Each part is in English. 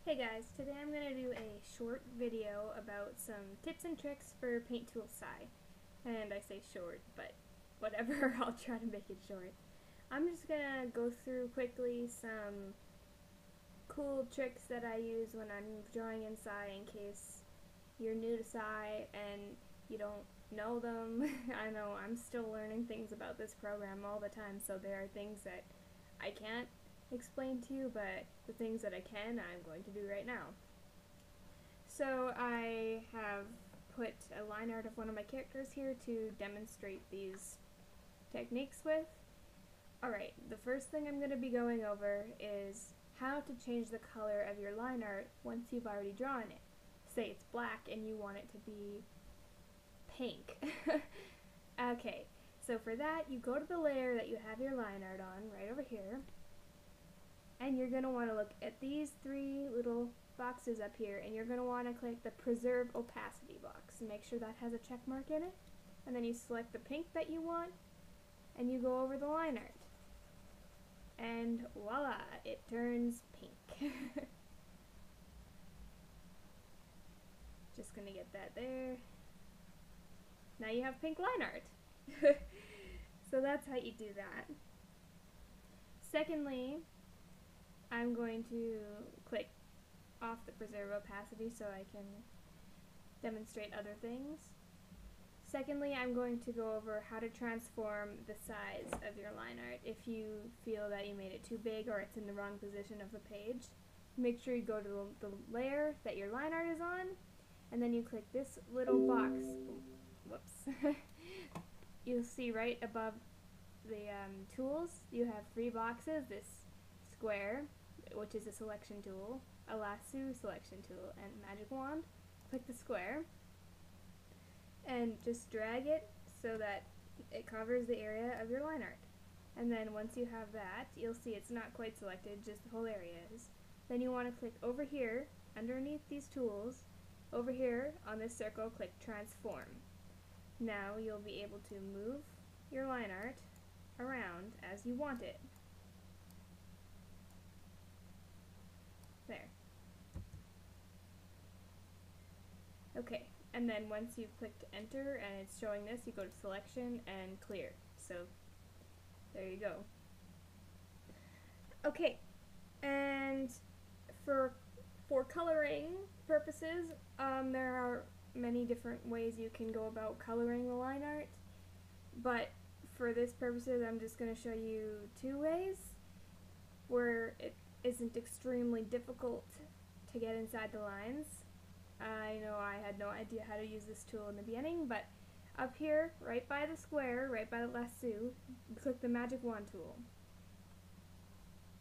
Hey guys, today I'm going to do a short video about some tips and tricks for Paint Tool SAI. And I say short, but whatever, I'll try to make it short. I'm just going to go through quickly some cool tricks that I use when I'm drawing in SAI in case you're new to SAI and you don't know them. I know I'm still learning things about this program all the time, so there are things that I can't explain to you, but the things that I can, I'm going to do right now. So I have put a line art of one of my characters here to demonstrate these techniques with. Alright, the first thing I'm going to be going over is how to change the color of your line art once you've already drawn it. Say it's black and you want it to be pink. Okay, so for that you go to the layer that you have your line art on, right over here, and you're going to want to look at these three little boxes up here, and you're going to want to click the Preserve Opacity box. Make sure that has a check mark in it, and then you select the pink that you want, and you go over the line art. And voila, it turns pink. Just going to get that there. Now you have pink line art. So that's how you do that. Secondly, I'm going to click off the Preserve Opacity so I can demonstrate other things. Secondly, I'm going to go over how to transform the size of your line art. If you feel that you made it too big or it's in the wrong position of the page, make sure you go to the layer that your line art is on, and then you click this little box. Whoops. You'll see right above the tools, you have three boxes, this square, which is a selection tool, a lasso selection tool, and magic wand. Click the square and just drag it so that it covers the area of your line art. And then once you have that, you'll see it's not quite selected, just the whole area is. Then you want to click over here, underneath these tools, over here on this circle, click transform. Now you'll be able to move your line art around as you want it. There. Okay, and then once you've clicked enter and it's showing this, you go to selection and clear. So there you go. Okay, and for coloring purposes, there are many different ways you can go about coloring the line art, but for this purposes I'm just going to show you two ways where it isn't extremely difficult to get inside the lines. I know I had no idea how to use this tool in the beginning, but up here, right by the square, right by the lasso, click the magic wand tool.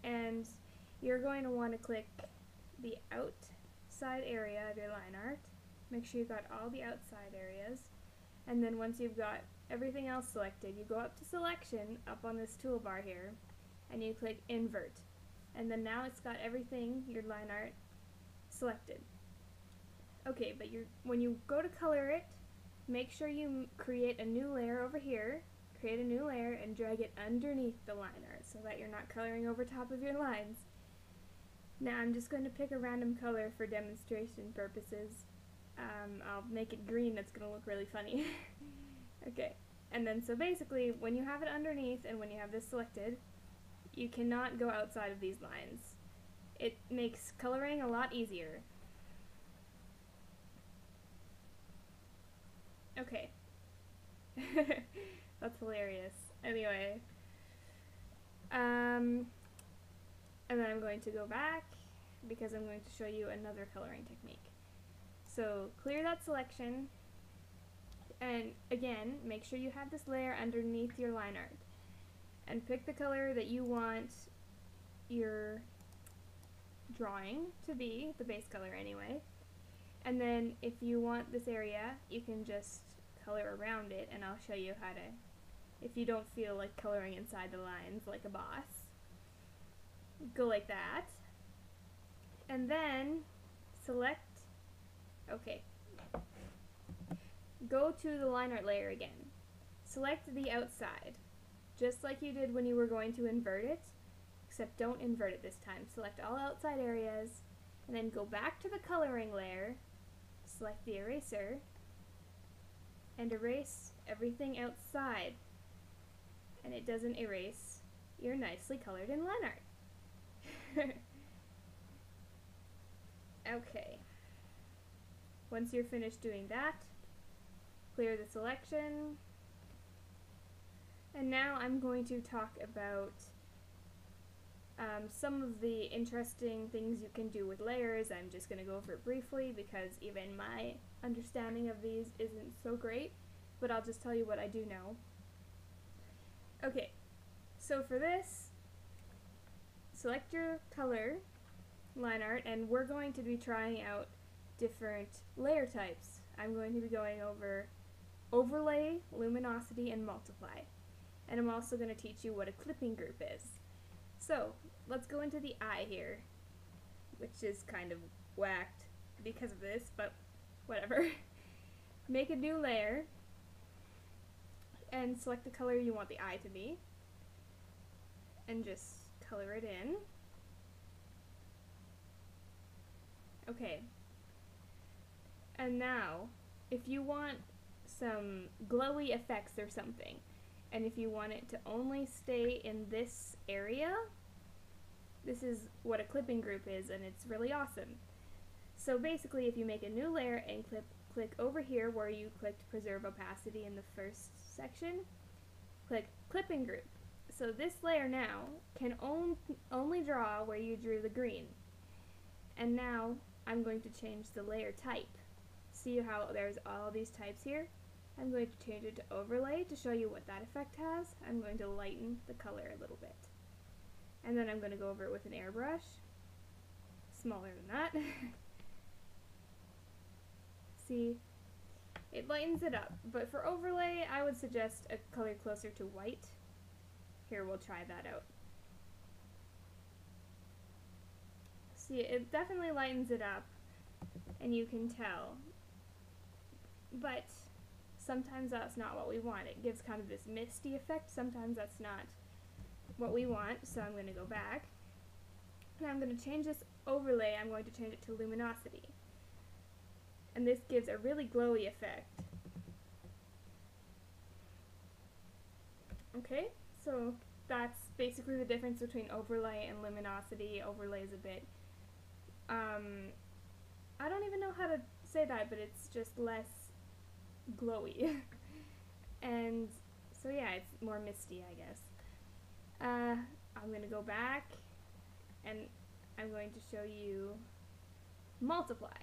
And you're going to want to click the outside area of your line art. Make sure you've got all the outside areas. And then once you've got everything else selected, you go up to selection, up on this toolbar here, and you click invert. And then now it's got everything, your line art, selected. Okay, but when you go to color it, make sure you create a new layer over here, create a new layer, and drag it underneath the line art so that you're not coloring over top of your lines. Now I'm just going to pick a random color for demonstration purposes. I'll make it green, that's going to look really funny. Okay, and then so basically when you have it underneath and when you have this selected, you cannot go outside of these lines. It makes coloring a lot easier. Okay. That's hilarious. Anyway. And then I'm going to go back because I'm going to show you another coloring technique. So clear that selection, and again, make sure you have this layer underneath your line art. And pick the color that you want your drawing to be, the base color anyway. And then if you want this area, you can just color around it, and I'll show you how to, if you don't feel like coloring inside the lines like a boss. Go like that. And then select, okay, go to the line art layer again. Select the outside, just like you did when you were going to invert it, except don't invert it this time. Select all outside areas, and then go back to the coloring layer, select the eraser, and erase everything outside. And it doesn't erase your nicely colored in line art. Okay. Once you're finished doing that, clear the selection. And now I'm going to talk about some of the interesting things you can do with layers. I'm just going to go over it briefly because even my understanding of these isn't so great, but I'll just tell you what I do know. Okay, so for this, select your color, line art, and we're going to be trying out different layer types. I'm going to be going over overlay, luminosity, and multiply. And I'm also going to teach you what a clipping group is. So, let's go into the eye here, which is kind of whacked because of this, but whatever. Make a new layer, and select the color you want the eye to be, and just color it in. Okay. And now, if you want some glowy effects or something, and if you want it to only stay in this area, this is what a clipping group is, and it's really awesome. So basically, if you make a new layer and click over here where you clicked preserve opacity in the first section, click clipping group. So this layer now can only draw where you drew the green. And now I'm going to change the layer type. See how there's all these types here? I'm going to change it to overlay to show you what that effect has. I'm going to lighten the color a little bit. And then I'm going to go over it with an airbrush, smaller than that. See, it lightens it up, but for overlay I would suggest a color closer to white. Here, we'll try that out. See, it definitely lightens it up, and you can tell, but sometimes that's not what we want. It gives kind of this misty effect. Sometimes that's not what we want, so I'm going to go back, and I'm going to change this overlay. I'm going to change it to luminosity, and this gives a really glowy effect. Okay, so that's basically the difference between overlay and luminosity. Overlay is a bit, I don't even know how to say that, but it's just less glowy. And so yeah, it's more misty, I guess. I'm going to go back, and I'm going to show you multiply.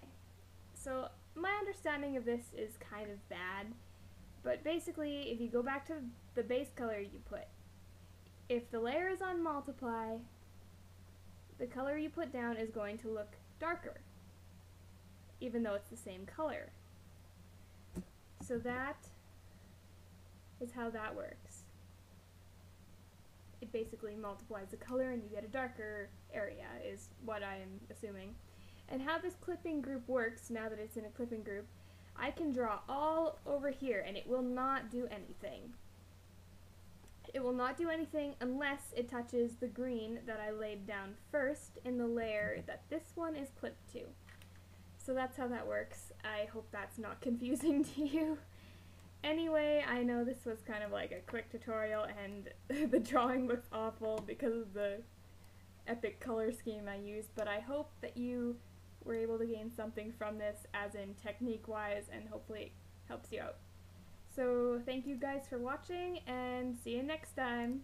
So my understanding of this is kind of bad, but basically if you go back to the base color you put, if the layer is on multiply, the color you put down is going to look darker, even though it's the same color. So that is how that works. It basically multiplies the color and you get a darker area, is what I'm assuming. And how this clipping group works, now that it's in a clipping group, I can draw all over here and it will not do anything. It will not do anything unless it touches the green that I laid down first in the layer that this one is clipped to. So that's how that works. I hope that's not confusing to you. Anyway, I know this was kind of like a quick tutorial and the drawing looks awful because of the epic color scheme I used, but I hope that you were able to gain something from this, as in technique-wise, and hopefully it helps you out. So thank you guys for watching, and see you next time!